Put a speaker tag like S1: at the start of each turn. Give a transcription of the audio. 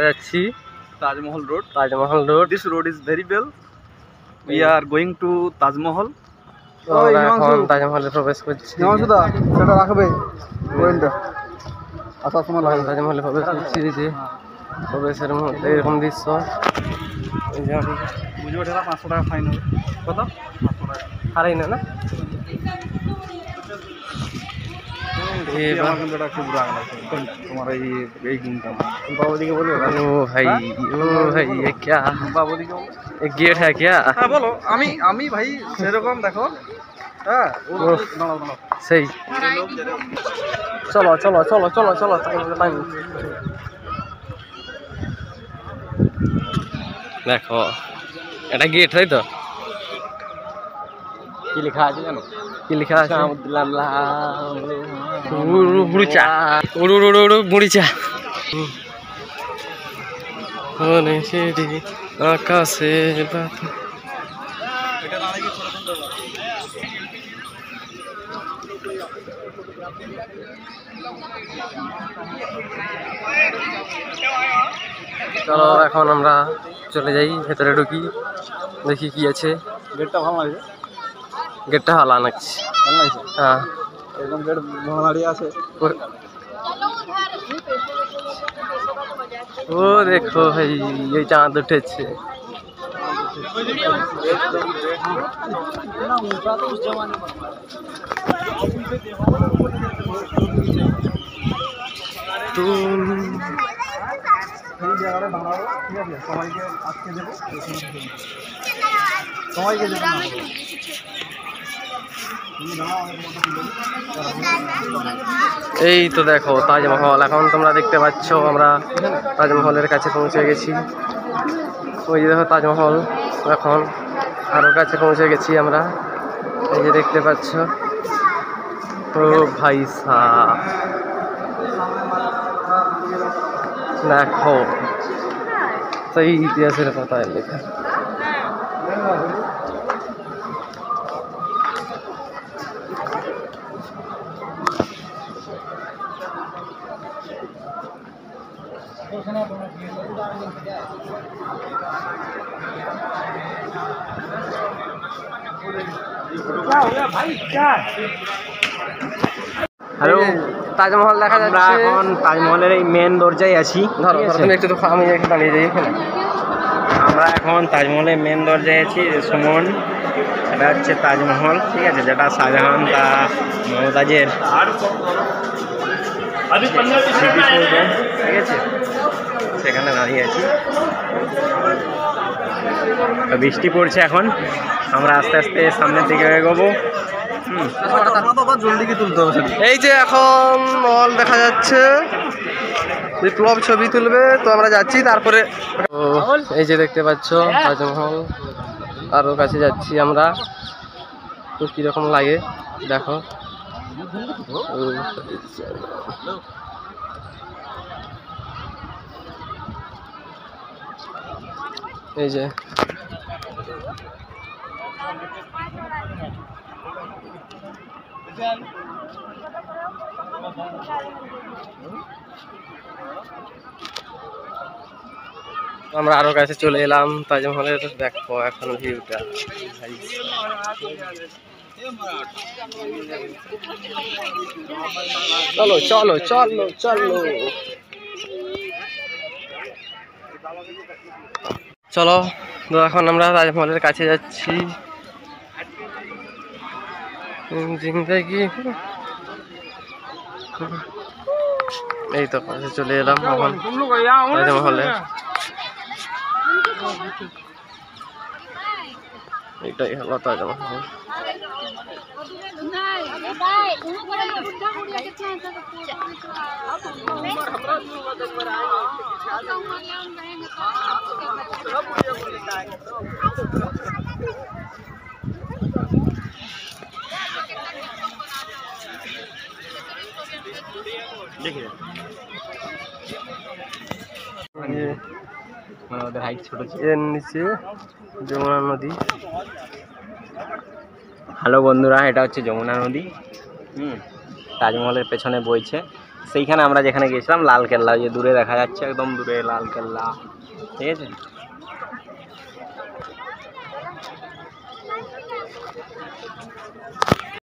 S1: যাচ্ছি
S2: Taj Mahal road.
S1: Taj Mahal road.
S2: This road is very well. We are going to Taj Mahal.
S1: এখন তাজমহলে প্রবেশ করছি।
S2: হিমাংশুদা সেটা রাখবে পয়েন্টটা আসার সময় লাগে।
S1: তাজমহলে প্রবেশ করছি। যে প্রবেশের মধ্যে এরকম দৃশ্য।
S2: বুঝে ওঠে 500 টাকা ফাইন হবে। কত? 500 টাকা।
S1: হারাই না না
S2: আমার কিন্তু এটা খুব রাগ লাগছে তোমার এই গুণটা।
S1: बाबूजी के बोलो। ओ भाई ये क्या
S2: বাবুদিকে
S1: ये गेट है क्या?
S2: হ্যাঁ বলো। আমি ভাই সেরকম দেখো। হ্যাঁ দাঁড়াও দাঁড়াও।
S1: सही चलो चलो चलो चलो चलो टाइम देखो এটা গেট তাই তো কি লেখা আছে জানো কি লেখা আছে বুড়িচা উড়ু উড়ু উড়ু বুড়িচা ওনে সেদি আকাশে বাতা
S2: এটা দাঁড়ায় কি ছোট সুন্দর
S1: চলো এখন আমরা চলে যাই ভেতরে ঢুকি দেখি কি আছে।
S2: গেটটা ভালো লাগছে।
S1: গেটটা ভালো লাগছে।
S2: ভালো লাগছে।
S1: হ্যাঁ
S2: একদম গেট ভালো দাঁড়িয়ে আছে।
S1: ও দেখো ভাই এই চাঁদ উঠেছে।
S2: এই জায়গাটা দাঁড়াবো, ঠিক আছে? সবাইকে আজকে দেবো, সবাইকে দেবো না।
S1: এই তো দেখো তাজমহল। এখন তোমরা দেখতে পাচ্ছ আমরা তাজমহলের কাছে পৌঁছে গেছি। ওই যে দেখো তাজমহল। এখন আরো কাছে পৌঁছে গেছি আমরা। এই যে দেখতে পাচ্ছ। ও ভাই সাহ দেখো সেই ইতিহাসের পাতায় লেখা। হ্যালো তাজমহল দেখা যাচ্ছে।
S2: এখন তাজমহলের এই মেন দরজায় আছি।
S1: ধরো তুমি একটু তো আমি এখানে দাঁড়িয়ে যাই এখানে।
S2: আমরা এখন তাজমহলের মেন দরজায় আছি। সুমন, এটা হচ্ছে তাজমহল, ঠিক আছে? যেটা শাহজাহান তা মমতাজের ঠিক আছে, সেখানে দাঁড়িয়ে আছি। বৃষ্টি পড়ছে এখন। আমরা আস্তে আস্তে সামনের দিকে এগোবো। জলদি কি তুলতে হবে।
S1: এই যে এখন মল দেখা যাচ্ছে। বিপ্লব ছবি তুলবে তো আমরা যাচ্ছি। তারপরে এই যে দেখতে পাচ্ছ তাজমহল। আরো কাছে যাচ্ছি আমরা। তো কিরকম লাগে দেখো। এই যে আমরা আরো কাছে চলে এলাম তাজমহলের। দেখো এখন ভিউটা চলো চলো চলো চলো চলো। তো এখন আমরা তাজমহলের কাছে যাচ্ছি। জিন্দেগি এই তো কাছে চলে এলাম এখন তাজমহলে। এটাই হলো তাজমহল।
S2: মানে ওদের হাইট ছোট ছিল।
S1: এর নিচে যমুনা নদী।
S2: হ্যালো বন্ধুরা, এটা হচ্ছে যমুনা নদী। তাজমহলের পেছনে বইছে। সেইখানে আমরা যেখানে গেছিলাম লাল কেল্লা, ওই যে দূরে দেখা যাচ্ছে একদম দূরে লাল কেল্লা, ঠিক আছে।